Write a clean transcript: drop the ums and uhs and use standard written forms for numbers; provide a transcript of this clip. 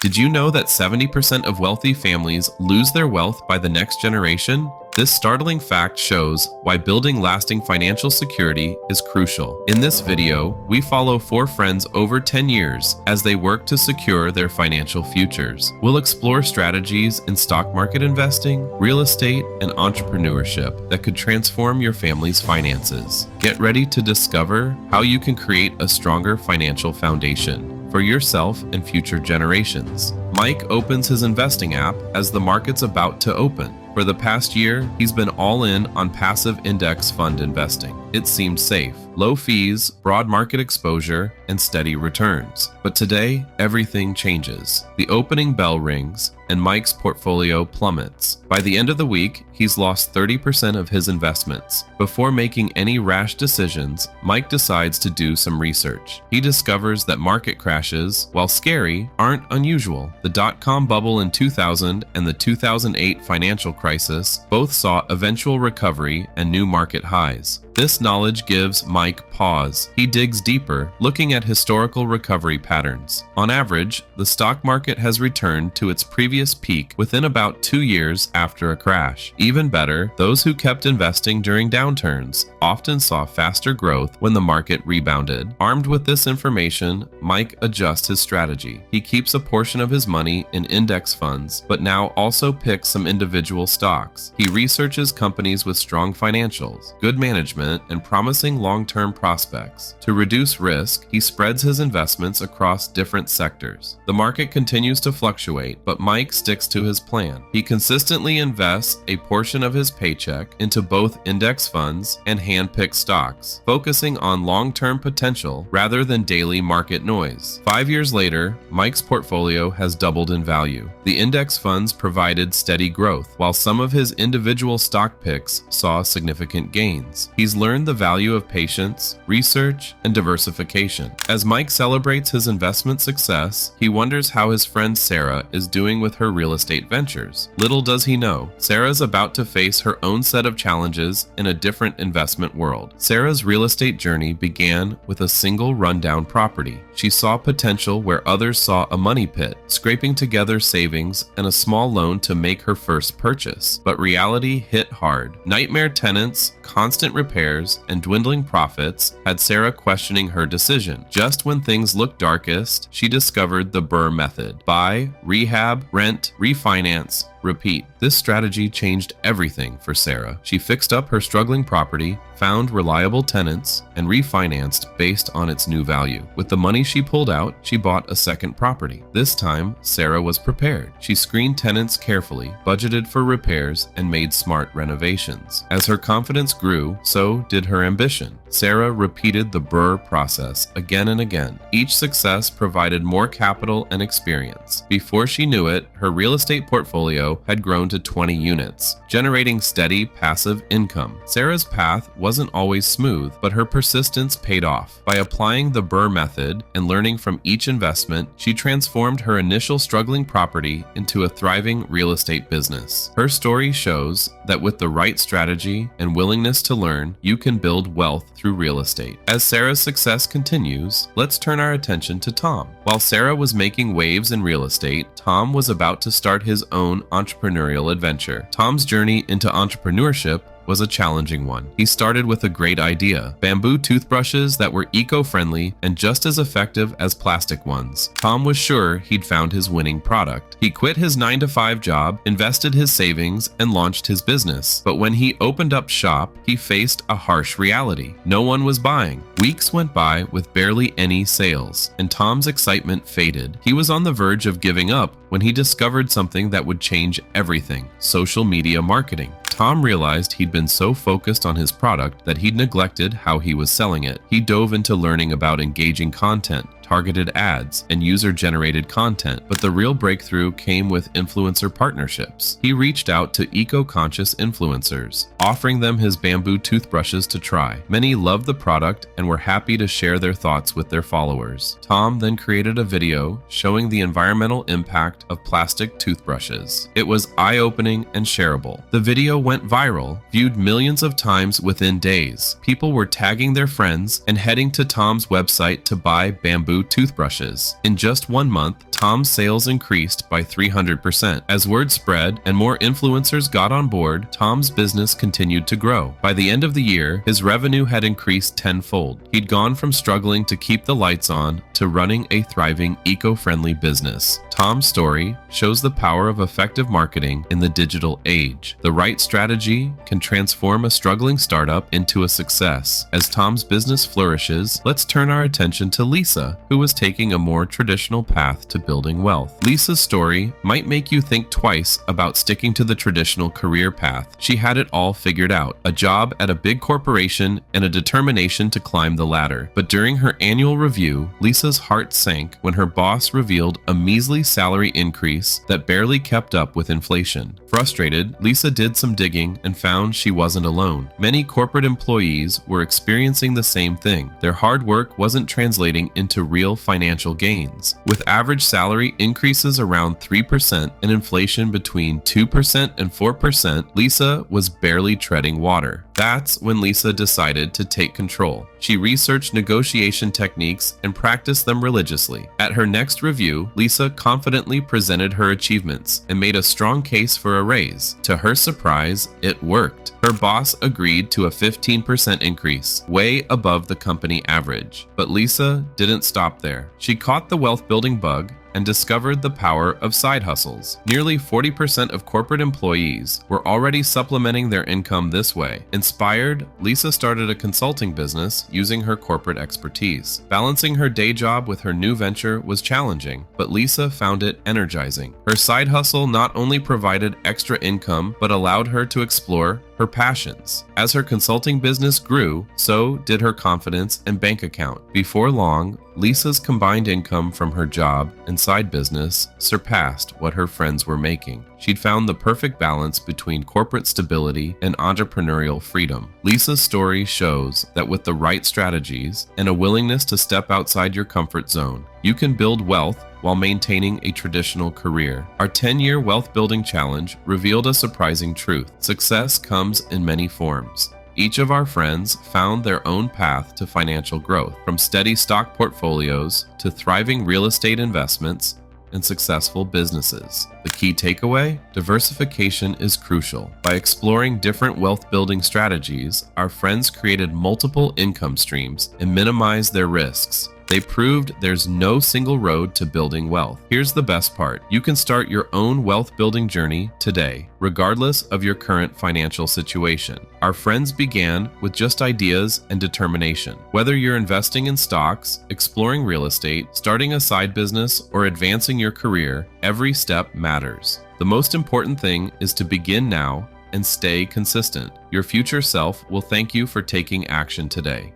Did you know that 70% of wealthy families lose their wealth by the next generation? This startling fact shows why building lasting financial security is crucial. In this video, we follow 4 friends over 10 years as they work to secure their financial futures. We'll explore strategies in stock market investing, real estate, and entrepreneurship that could transform your family's finances. Get ready to discover how you can create a stronger financial foundation for yourself and future generations. Mike opens his investing app as the market's about to open. For the past year, he's been all in on passive index fund investing. It seemed safe, low fees, broad market exposure, and steady returns. But today, everything changes. The opening bell rings, and Mike's portfolio plummets. By the end of the week, he's lost 30% of his investments. Before making any rash decisions, Mike decides to do some research. He discovers that market crashes, while scary, aren't unusual. The dot-com bubble in 2000 and the 2008 financial crisis both saw eventual recovery and new market highs. This knowledge gives Mike pause. He digs deeper, looking at historical recovery patterns. On average, the stock market has returned to its previous peak within about 2 years after a crash. Even better, those who kept investing during downturns often saw faster growth when the market rebounded. Armed with this information, Mike adjusts his strategy. He keeps a portion of his money in index funds, but now also picks some individual stocks. He researches companies with strong financials, good management, and promising long-term prospects. To reduce risk, he spreads his investments across different sectors. The market continues to fluctuate, but Mike sticks to his plan. He consistently invests a portion of his paycheck into both index funds and hand-picked stocks, focusing on long-term potential rather than daily market noise. 5 years later, Mike's portfolio has doubled in value. The index funds provided steady growth, while some of his individual stock picks saw significant gains. He's learned the value of patience, research, and diversification. As Mike celebrates his investment success, he wonders how his friend Sarah is doing with her real estate ventures. Little does he know, Sarah's about to face her own set of challenges in a different investment world. Sarah's real estate journey began with a single rundown property. She saw potential where others saw a money pit, scraping together savings and a small loan to make her first purchase. But reality hit hard. Nightmare tenants, constant repairs, and dwindling profits had Sarah questioning her decision. Just when things looked darkest, she discovered the BRRRR method: buy, rehab, rent, refinance, repeat. This strategy changed everything for Sarah. She fixed up her struggling property, found reliable tenants, and refinanced based on its new value. With the money she pulled out, she bought a second property. This time, Sarah was prepared. She screened tenants carefully, budgeted for repairs, and made smart renovations. As her confidence grew, so did her ambition. Sarah repeated the BRRRR process again and again. Each success provided more capital and experience. Before she knew it, her real estate portfolio had grown to 20 units, generating steady passive income. Sarah's path wasn't always smooth, but her persistence paid off. By applying the BRRRR method and learning from each investment, she transformed her initial struggling property into a thriving real estate business. Her story shows that with the right strategy and willingness to learn, you can build wealth through real estate. As Sarah's success continues, let's turn our attention to Tom. While Sarah was making waves in real estate, Tom was about to start his own entrepreneurial adventure. Tom's journey into entrepreneurship was a challenging one. He started with a great idea: bamboo toothbrushes that were eco-friendly and just as effective as plastic ones. Tom was sure he'd found his winning product. He quit his 9-to-5 job, invested his savings, and launched his business. But when he opened up shop, he faced a harsh reality. No one was buying. Weeks went by with barely any sales, and Tom's excitement faded. He was on the verge of giving up when he discovered something that would change everything: social media marketing. Tom realized he'd been so focused on his product that he'd neglected how he was selling it. He dove into learning about engaging content, targeted ads, and user-generated content, but the real breakthrough came with influencer partnerships. He reached out to eco-conscious influencers, offering them his bamboo toothbrushes to try. Many loved the product and were happy to share their thoughts with their followers. Tom then created a video showing the environmental impact of plastic toothbrushes. It was eye-opening and shareable. The video went viral, viewed millions of times within days. People were tagging their friends and heading to Tom's website to buy bamboo shampoo, toothbrushes. In just 1 month, Tom's sales increased by 300%. As word spread and more influencers got on board, Tom's business continued to grow. By the end of the year, his revenue had increased tenfold. He'd gone from struggling to keep the lights on to running a thriving, eco-friendly business. Tom's story shows the power of effective marketing in the digital age. The right strategy can transform a struggling startup into a success. As Tom's business flourishes, let's turn our attention to Lisa, who was taking a more traditional path to building wealth. Lisa's story might make you think twice about sticking to the traditional career path. She had it all figured out: a job at a big corporation and a determination to climb the ladder. But during her annual review, Lisa's heart sank when her boss revealed a measly salary increase that barely kept up with inflation. Frustrated, Lisa did some digging and found she wasn't alone. Many corporate employees were experiencing the same thing. Their hard work wasn't translating into real financial gains. With average salary increases around 3% and inflation between 2% and 4%, Lisa was barely treading water. That's when Lisa decided to take control. She researched negotiation techniques and practiced them religiously. At her next review, Lisa confidently presented her achievements and made a strong case for a raise. To her surprise, it worked. Her boss agreed to a 15% increase, way above the company average. But Lisa didn't stop there. She caught the wealth building bug and discovered the power of side hustles. Nearly 40% of corporate employees were already supplementing their income this way. Inspired, Lisa started a consulting business using her corporate expertise. Balancing her day job with her new venture was challenging, but Lisa found it energizing. Her side hustle not only provided extra income, but allowed her to explore her passions. As her consulting business grew, so did her confidence and bank account. Before long, Lisa's combined income from her job and side business surpassed what her friends were making. She'd found the perfect balance between corporate stability and entrepreneurial freedom. Lisa's story shows that with the right strategies and a willingness to step outside your comfort zone, you can build wealth while maintaining a traditional career. Our 10-year wealth building challenge revealed a surprising truth. Success comes in many forms. Each of our friends found their own path to financial growth, from steady stock portfolios to thriving real estate investments and successful businesses. The key takeaway? Diversification is crucial. By exploring different wealth building strategies, our friends created multiple income streams and minimized their risks. They proved there's no single road to building wealth. Here's the best part: you can start your own wealth building journey today, regardless of your current financial situation. Our friends began with just ideas and determination. Whether you're investing in stocks, exploring real estate, starting a side business, or advancing your career, every step matters. The most important thing is to begin now and stay consistent. Your future self will thank you for taking action today.